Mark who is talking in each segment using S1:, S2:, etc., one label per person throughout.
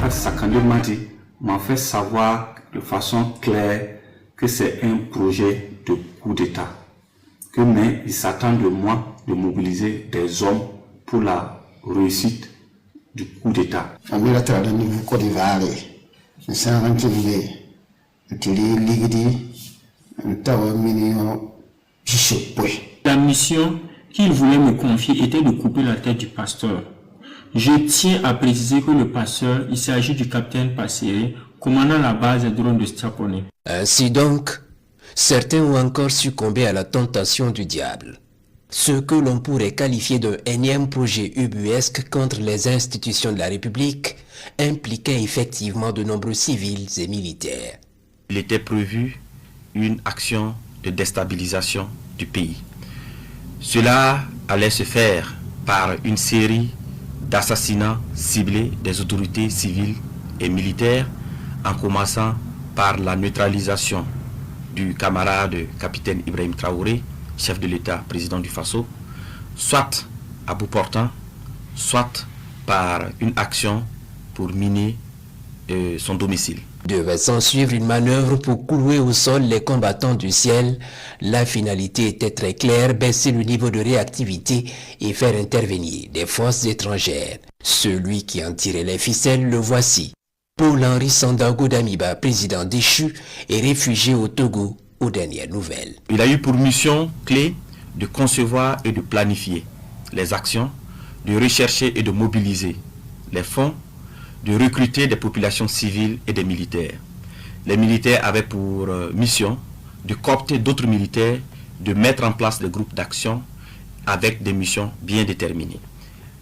S1: Sakandé m'a dit, m'a fait savoir de façon claire que c'est un projet de coup d'État. Mais il s'attend de moi de mobiliser des hommes pour la réussite du coup d'État.
S2: La mission qu'il voulait me confier était de couper la tête du pasteur. Je tiens à préciser que le pasteur, il s'agit du capitaine Passéré, commandant la base des drones de Stiaponé.
S3: Ainsi donc, certains ont encore succombé à la tentation du diable. Ce que l'on pourrait qualifier d'un énième projet ubuesque contre les institutions de la République impliquait effectivement de nombreux civils et militaires.
S4: Il était prévu une action de déstabilisation du pays. Cela allait se faire par une série d'assassinats ciblés des autorités civiles et militaires, en commençant par la neutralisation du camarade capitaine Ibrahim Traoré, chef de l'État, président du Faso, soit à bout portant, soit par une action pour miner son domicile.
S3: Devait s'en suivre une manœuvre pour clouer au sol les combattants du ciel. La finalité était très claire, baisser le niveau de réactivité et faire intervenir des forces étrangères. Celui qui en tirait les ficelles, le voici. Paul-Henri Sandaogo Damiba, président déchu et réfugié au Togo, aux dernières nouvelles.
S4: Il a eu pour mission clé de concevoir et de planifier les actions, de rechercher et de mobiliser les fonds, de recruter des populations civiles et des militaires. Les militaires avaient pour mission de coopter d'autres militaires, de mettre en place des groupes d'action avec des missions bien déterminées.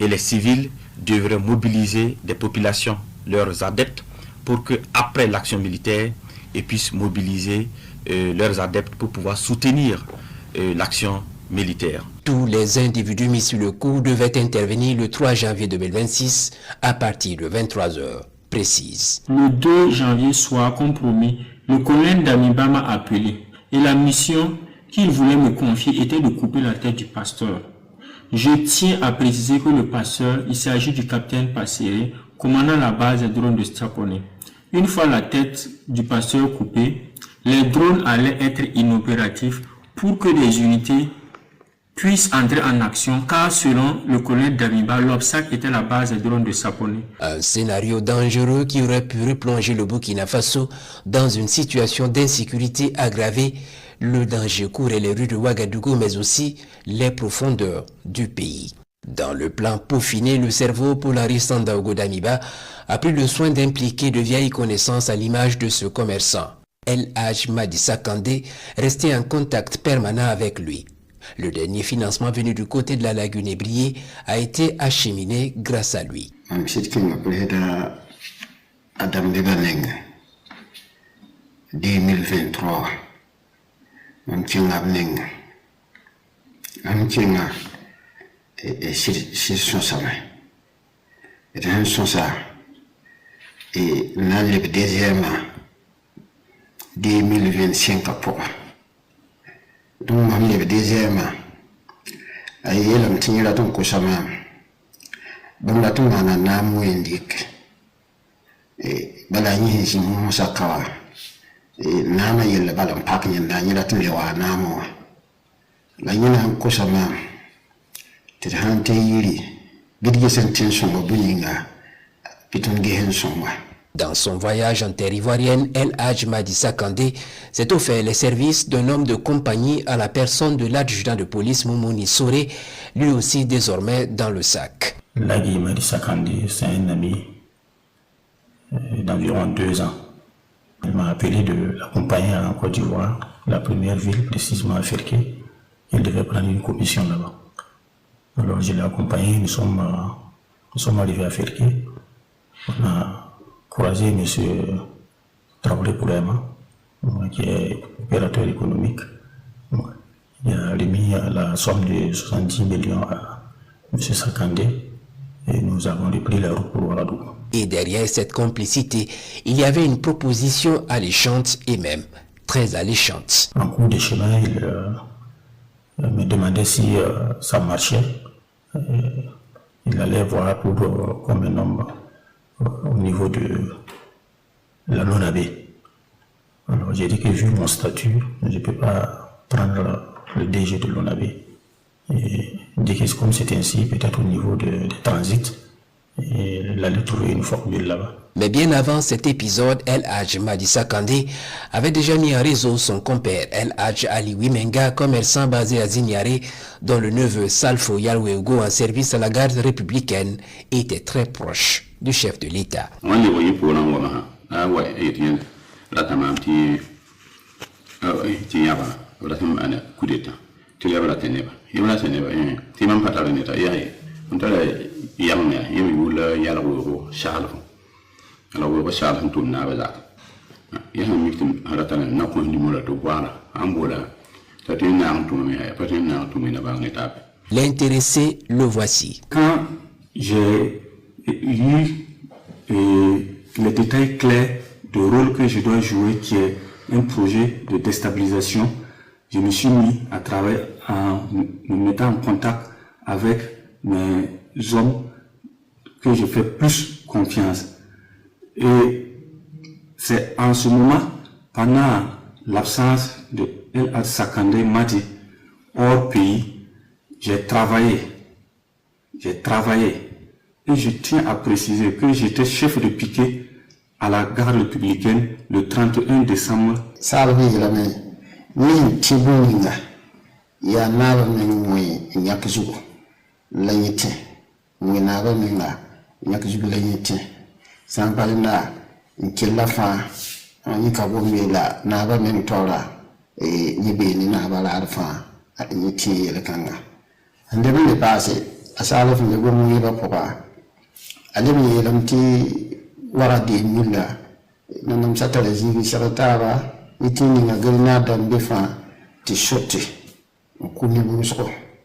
S4: Et les civils devraient mobiliser des populations, leurs adeptes, pour que après l'action militaire, ils puissent mobiliser leurs adeptes pour pouvoir soutenir l'action militaire.
S3: Tous les individus mis sur le coup devaient intervenir le 3 janvier 2026 à partir de 23 h précises.
S2: Le 2 janvier soir, comme promis, le colonel Damiba m'a appelé et la mission qu'il voulait me confier était de couper la tête du pasteur. Je tiens à préciser que le pasteur, il s'agit du capitaine Passéré, commandant la base des drones de Stiaponé. Une fois la tête du pasteur coupée, les drones allaient être inopératifs pour que des unités puissent entrer en action, car selon le colonel Damiba, l'obstacle était la base des drones de Stiaponé.
S3: Un scénario dangereux qui aurait pu replonger le Burkina Faso dans une situation d'insécurité aggravée. Le danger courait les rues de Ouagadougou, mais aussi les profondeurs du pays. Dans le plan peaufiné, le cerveau Paul-Henri Sandaogo Damiba a pris le soin d'impliquer de vieilles connaissances à l'image de ce commerçant. El Hadj Madissa Kandé restait en contact permanent avec lui. Le dernier financement venu du côté de la lagune Ébrié a été acheminé grâce à lui.
S5: 2023 et le deuxième 2025 pour donc le deuxième ay yelam tinira ton ko sama bamla ton na namu indik e bala nyi si mo sakawa e nama yella balam pak nyi na nyira ton lewa namu la nyina ko sama te hante yiri gidje sentin so mo buninga piton gehen somwa.
S3: Dans son voyage en terre ivoirienne, El Hadj Madissa Kandé s'est offert les services d'un homme de compagnie à la personne de l'adjudant de police Moumouni Soré, lui aussi désormais dans le sac.
S6: Lagui Madissa Kandé, c'est un ami d'environ 2 ans. Il m'a appelé de l'accompagner en Côte d'Ivoire, la première ville, précisément à Ferké. Il devait prendre une commission là-bas. Alors je l'ai accompagné, nous sommes arrivés à Ferké. On a croisé M. Traoré Poulema, qui est opérateur économique. Il a remis la somme de 70 millions à M. Sakandé et nous avons repris la route pour Ouagadougou.
S3: Et derrière cette complicité, il y avait une proposition alléchante et même très alléchante.
S6: En cours de chemin, me demandait si ça marchait. Il allait voir pour comme un homme au niveau de la LONAB. Alors j'ai dit que vu mon statut, je ne peux pas prendre le DG de l'ONAB. Et dès que comme c'est ainsi, peut-être au niveau de transit, il allait trouver une formule là-bas.
S3: Mais bien avant cet épisode, El Hadj Madissa Kandé avait déjà mis en réseau son compère El Hadj Ali Wimenga, commerçant basé à Zignaré, dont le neveu Salfo Yalwego, en service à la garde républicaine, était très proche du chef de l'État.
S1: Alors, on va chercher un tour na bazar. Il y a un micro haratan na ko ndi mola to bana ambola. Tati na antu me ya pati na antu me na ba ngeta.
S3: L'intéressé, le voici.
S1: Quand j'ai lu les détails clairs du rôle que je dois jouer, qui est un projet de déstabilisation, je me suis mis à travailler en me mettant en contact avec mes hommes que je fais plus confiance. Et c'est en ce moment, pendant l'absence de El Hadj Sakandé Madi hors pays, j'ai travaillé. Et je tiens à préciser que j'étais chef de piquet à la garde républicaine le 31 décembre.
S5: Salvi la me ni tibunga ya naba me ngwe nyakzu la yete ngwe naba me nga nyakzu la yete sampalina nkella fa ni kabombe la naba me ntora ni be ni naba la arfa ni ti le kanga ande be passé asala fu go mu yeba poka ale mi lamti waradi milla nanam satale zivi sarataba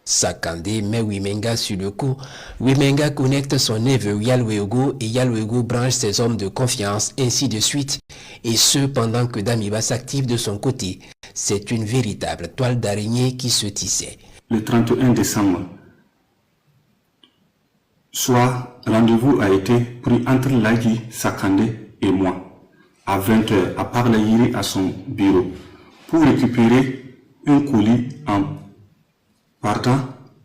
S3: Sakandé met Wimenga sur le coup. Wimenga connecte son neveu Yalwego et Yalwego branche ses hommes de confiance, ainsi de suite. Et ce, pendant que Damiba s'active de son côté. C'est une véritable toile d'araignée qui se tissait.
S1: Le 31 décembre, soit rendez-vous a été pris entre Lagi Sakandé et moi. À 20h, à Parlayiri à son bureau, pour récupérer un colis. En partant,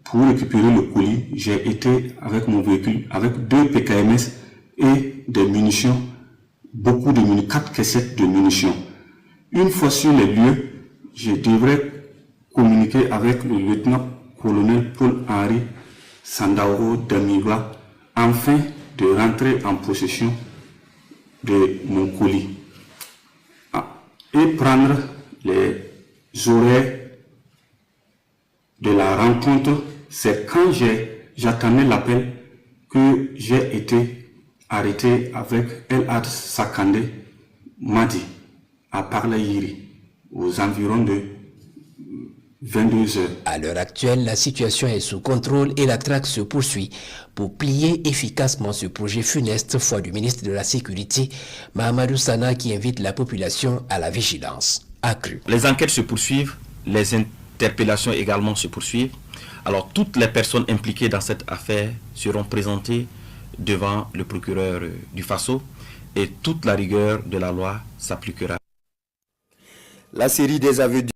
S1: pour récupérer le colis, j'ai été avec mon véhicule, avec 2 PKMS et des munitions, beaucoup de munitions, 4 caissettes de munitions. Une fois sur les lieux, je devrais communiquer avec le lieutenant-colonel Paul-Henri Sandaoro Damiba, afin de rentrer en possession de mon colis et prendre les horaires de la rencontre. C'est quand j'attendais l'appel que j'ai été arrêté avec El Hadj Sakandé Madi à Parlayiri aux environs de 22 heures.
S3: À l'heure actuelle, la situation est sous contrôle et la traque se poursuit pour plier efficacement ce projet funeste, foi du ministre de la Sécurité, Mahamadou Sana, qui invite la population à la vigilance accrue.
S4: Les enquêtes se poursuivent, les interpellations également se poursuivent. Alors toutes les personnes impliquées dans cette affaire seront présentées devant le procureur du Faso et toute la rigueur de la loi s'appliquera.
S7: La série des aveux